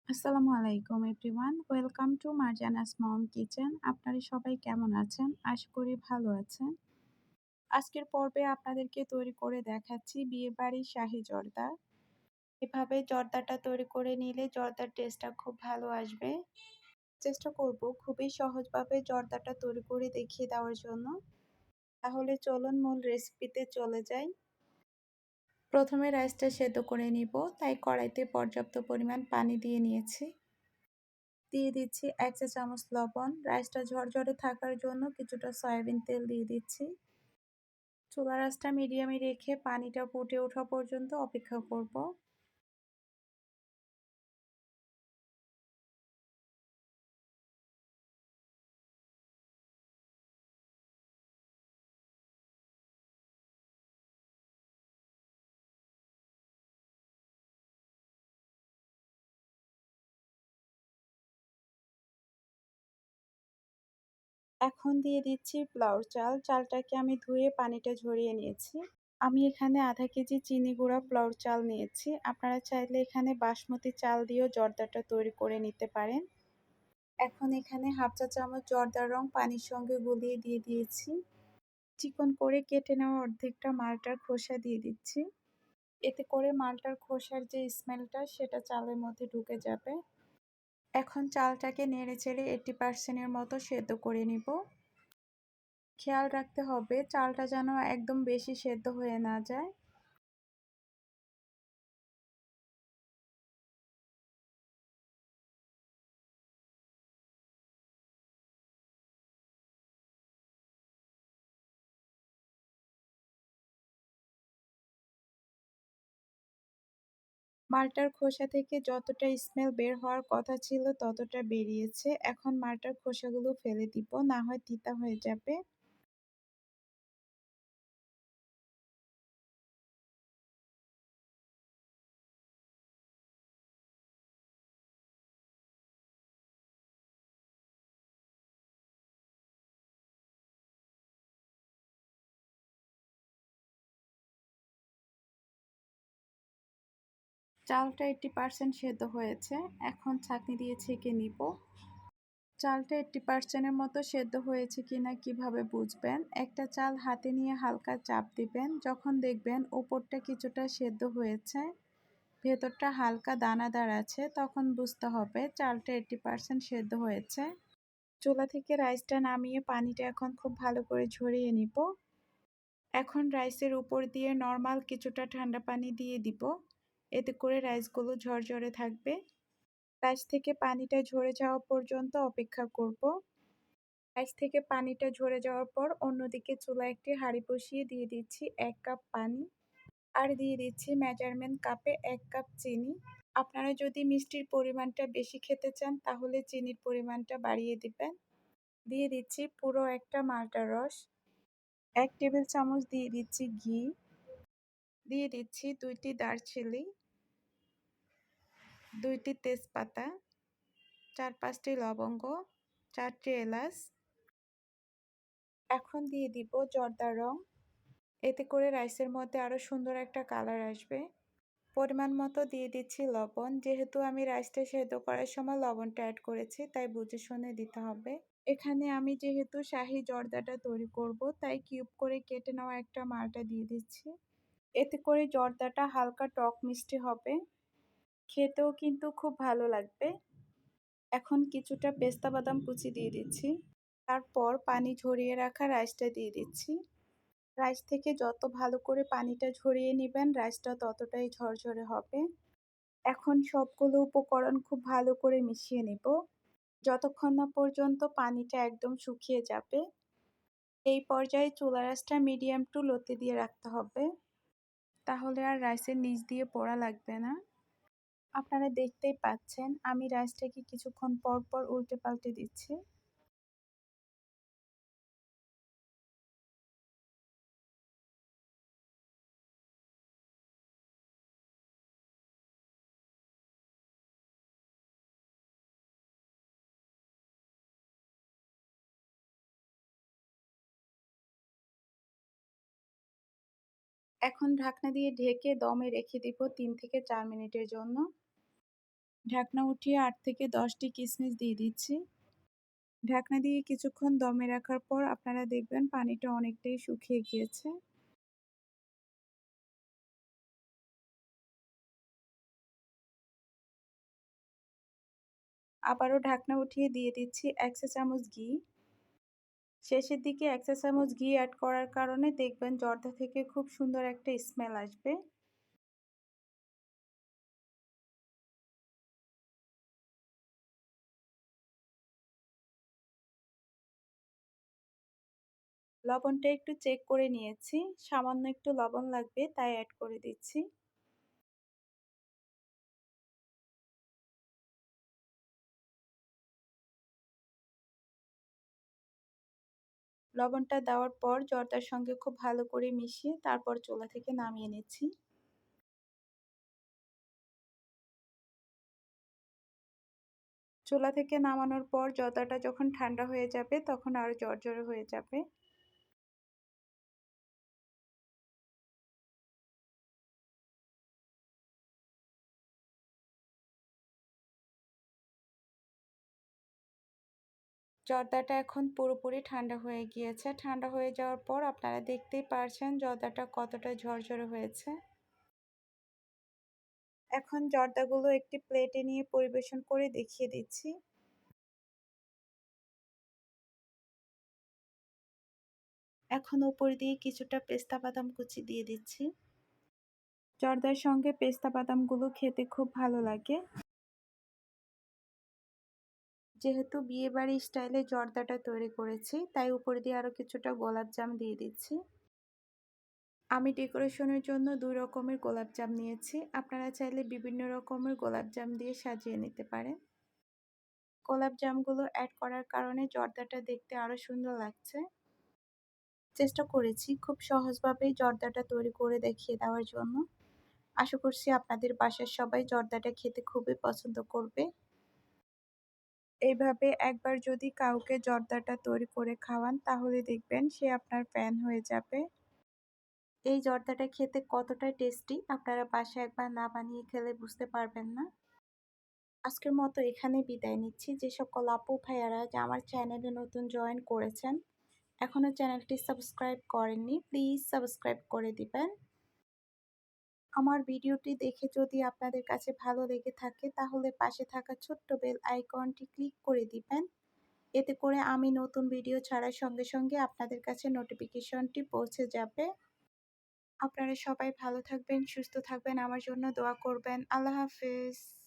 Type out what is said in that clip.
আসসালামু আলাইকুম everyone. Welcome to Marjana's mom kitchen. আপনারা সবাই কেমন আছেন? আশা করি ভালো আছেন। আজকের পর্বে আপনাদেরকে তৈরি করে দেখাচ্ছি বিয়েবাড়ির শাহী জর্দা। এভাবে জর্দাটা তৈরি করে নিলে জর্দার টেস্টটা খুব ভালো আসবে। চেষ্টা করব খুবই সহজভাবে জর্দাটা তৈরি করে দেখিয়ে দেওয়ার জন্য। তাহলে চলুন মূল রেসিপিতে চলে যাই। প্রথমে রাইসটা সেদ্ধ করে নিব, তাই কড়াইতে পর্যাপ্ত পরিমাণ পানি দিয়ে নিয়েছি। দিয়ে দিচ্ছি ১ চা চামচ লবণ। রাইসটা ঝরঝরে থাকার জন্য কিছুটা সয়াবিন তেল দিয়ে দিচ্ছি। চুলার আঁচটা মিডিয়ামে রেখে পানিটা ফুটে ওঠা পর্যন্ত অপেক্ষা করব। এখন দিয়ে দিচ্ছি পোলাওর চাল। চালটাকে আমি ধুয়ে পানিটা ঝরিয়ে নিয়েছি। আমি এখানে আধা কেজি চিনি গুঁড়া পোলাওর চাল নিয়েছি। আপনারা চাইলে এখানে বাসমতি চাল দিয়েও জর্দাটা তৈরি করে নিতে পারেন। এখন এখানে হাফ চা চামচ জর্দার রং পানির সঙ্গে গুলিয়ে দিয়ে দিয়েছি। চিকন করে কেটে নেওয়া অর্ধেকটা মালটার খোসা দিয়ে দিচ্ছি। এতে করে মালটার খোসার যে স্মেলটা সেটা চালের মধ্যে ঢুকে যাবে। এখন চালটাকে নেড়েচেড়ে 80% এর মতো সেদ্ধ করে নিব। খেয়াল রাখতে হবে চালটা যেন একদম বেশি সেদ্ধ হয়ে না যায়। মালটার খোসা থেকে যতটা স্মেল বের হওয়ার কথা ছিল ততটা বেরিয়েছে। এখন মালটার খোসাগুলো ফেলে দিব, না হয় তিতা হয়ে যাবে। চালটা 80% সেদ্ধ হয়েছে। এখন ছাঁকনি দিয়ে ছেঁকে নিব। চালটা 80% এর মতো সেদ্ধ হয়েছে কিনা কিভাবে বুঝবেন? একটা চাল হাতে নিয়ে হালকা চাপ দিবেন। যখন দেখবেন উপরটা কিছুটা সেদ্ধ হয়েছে, ভেতরটা হালকা দানাদার আছে, তখন বুঝতে হবে চালটা 80% সেদ্ধ হয়েছে। চুলা থেকে রাইসটা নামিয়ে পানিটা এখন খুব ভালো করে ঝরিয়ে নিব। এখন রাইসের উপর দিয়ে নর্মাল কিছুটা ঠান্ডা পানি দিয়ে দিব। এতে করে রাইসগুলো ঝরঝরে থাকবে। রাইস থেকে পানিটা ঝরে যাওয়া পর্যন্ত অপেক্ষা করব। রাইস থেকে পানিটা ঝরে যাওয়ার পর অন্যদিকে চুলায় একটি হাঁড়ি বসিয়ে দিয়ে দিচ্ছি ১ কাপ পানি। আর দিয়ে দিচ্ছি মেজারমেন্ট কাপে ১ কাপ চিনি। আপনারা যদি মিষ্টির পরিমাণটা বেশি খেতে চান তাহলে চিনির পরিমাণটা বাড়িয়ে দিবেন। দিয়ে দিচ্ছি পুরো একটা মালটার রস। ১ টেবিল চামচ দিয়ে দিচ্ছি ঘি। দিয়ে দিচ্ছি ২টি দারচিনি, ২টি তেজপাতা, ৪-৫টি লবঙ্গ, ৪টি এলাচ। এখন দিয়ে দিব জর্দার রং। এতে করে রাইসের মধ্যে আরও সুন্দর একটা কালার আসবে। পরিমাণ মতো দিয়ে দিচ্ছি লবণ। যেহেতু আমি রাইসটা সেদ্ধ করার সময় লবণটা অ্যাড করেছি, তাই বুঝে শুনে দিতে হবে। এখানে আমি যেহেতু শাহী জর্দাটা তৈরি করব, তাই কিউব করে কেটে নেওয়া একটা মালটা দিয়ে দিচ্ছি। এতে করে জর্দাটা হালকা টক মিষ্টি হবে। খেতেও কিন্তু খুব ভালো লাগবে। এখন কিছুটা পেস্তা বাদাম কুচি দিয়ে দিচ্ছি। তারপর পানি ঝরিয়ে রাখা রাইসটা দিয়ে দিচ্ছি। রাইস থেকে যত ভালো করে পানিটা ঝরিয়ে নিবেন রাইসটা ততটাই ঝরঝরে হবে। এখন সবগুলো উপকরণ খুব ভালো করে মিশিয়ে নিব, যতক্ষণ না পর্যন্ত পানিটা একদম শুকিয়ে যাবে। এই পর্যায়ে চুলার আঁচটা মিডিয়াম টু লোতে দিয়ে রাখতে হবে, তাহলে আর রাইসের নিচ দিয়ে পোড়া লাগবে না। আপনারা দেখতেই পাচ্ছেন আমি রাইসটাকে কিছুক্ষণ পর পর উল্টে পাল্টে দিচ্ছি। এখন ঢাকনা দিয়ে ঢেকে দমে রেখে দিব ৩ থেকে ৪ মিনিটের জন্য। ঢাকনা উঠিয়ে ৮ থেকে ১০টি কিশমিশ দিয়ে দিচ্ছি। ঢাকনা দিয়ে কিছুক্ষণ দমে রাখার পর আপনারা দেখবেন পানিটা অনেকটাই শুকিয়ে গিয়েছে। আবারও ঢাকনা উঠিয়ে দিয়ে দিচ্ছি ১ চা চামচ ঘি। শেষের দিকে ১ চা চামচ ঘি অ্যাড করার কারণে দেখবেন জর্দা থেকে খুব সুন্দর একটা স্মেল আসবে। লবণটা একটু চেক করে নিয়েছি। সামান্য একটু লবণ লাগবে তাই অ্যাড করে দিচ্ছি। লবণটা দেওয়ার পর জর্দার সঙ্গে খুব ভালো করে মিশিয়ে তারপর চুলা থেকে নামিয়ে নিচ্ছি। চুলা থেকে নামানোর পর জর্দাটা যখন ঠান্ডা হয়ে যাবে তখন আরও ঝরঝরে হয়ে যাবে। জর্দাটা এখন পুরোপুরি ঠান্ডা হয়ে গিয়েছে। ঠান্ডা হয়ে যাওয়ার পর আপনারা দেখতেই পারছেন জর্দাটা কতটা ঝরঝরে হয়েছে। এখন জর্দাগুলো একটি প্লেটে নিয়ে পরিবেশন করে দেখিয়ে দিচ্ছি। এখন উপর দিয়ে কিছুটা পেস্তা বাদাম কুচি দিয়ে দিচ্ছি। জর্দার সঙ্গে পেস্তা বাদামগুলো খেতে খুব ভালো লাগে। যেহেতু বিয়েবাড়ি স্টাইলে জর্দাটা তৈরি করেছি তাই উপর দিয়ে আরও কিছুটা গোলাপজাম দিয়ে দিচ্ছি। আমি ডেকোরেশনের জন্য ২ রকমের গোলাপজাম নিয়েছি। আপনারা চাইলে বিভিন্ন রকমের গোলাপজাম দিয়ে সাজিয়ে নিতে পারেন। গোলাপজামগুলো অ্যাড করার কারণে জর্দাটা দেখতে আরও সুন্দর লাগছে। চেষ্টা করেছি খুব সহজভাবেই জর্দাটা তৈরি করে দেখিয়ে দেওয়ার জন্য। আশা করছি আপনাদের বাসার সবাই জর্দাটা খেতে খুবই পছন্দ করবে। এইভাবে একবার যদি কাউকে জর্দাটা তৈরি করে খাওয়ান তাহলে দেখবেন সে আপনার ফ্যান হয়ে যাবে। এই জর্দাটা খেতে কতটা টেস্টি আপনারা বাসায় একবার না বানিয়ে খেলে বুঝতে পারবেন না। আজকের মতো এখানেই বিদায় নিচ্ছি। যে সকল আপু ভাইয়ারা যে আমার চ্যানেলে নতুন জয়েন করেছেন, এখনও চ্যানেলটি সাবস্ক্রাইব করেননি, প্লিজ সাবস্ক্রাইব করে দিবেন। আমার ভিডিওটি দেখে যদি আপনাদের কাছে ভালো লেগে থাকে তাহলে পাশে থাকা ছোট্ট বেল আইকনটি ক্লিক করে দিবেন। এতে করে আমি নতুন ভিডিও ছাড়ার সঙ্গে সঙ্গে আপনাদের কাছে নোটিফিকেশনটি পৌঁছে যাবে। আপনারা সবাই ভালো থাকবেন, সুস্থ থাকবেন, আমার জন্য দোয়া করবেন। আল্লাহ হাফেজ।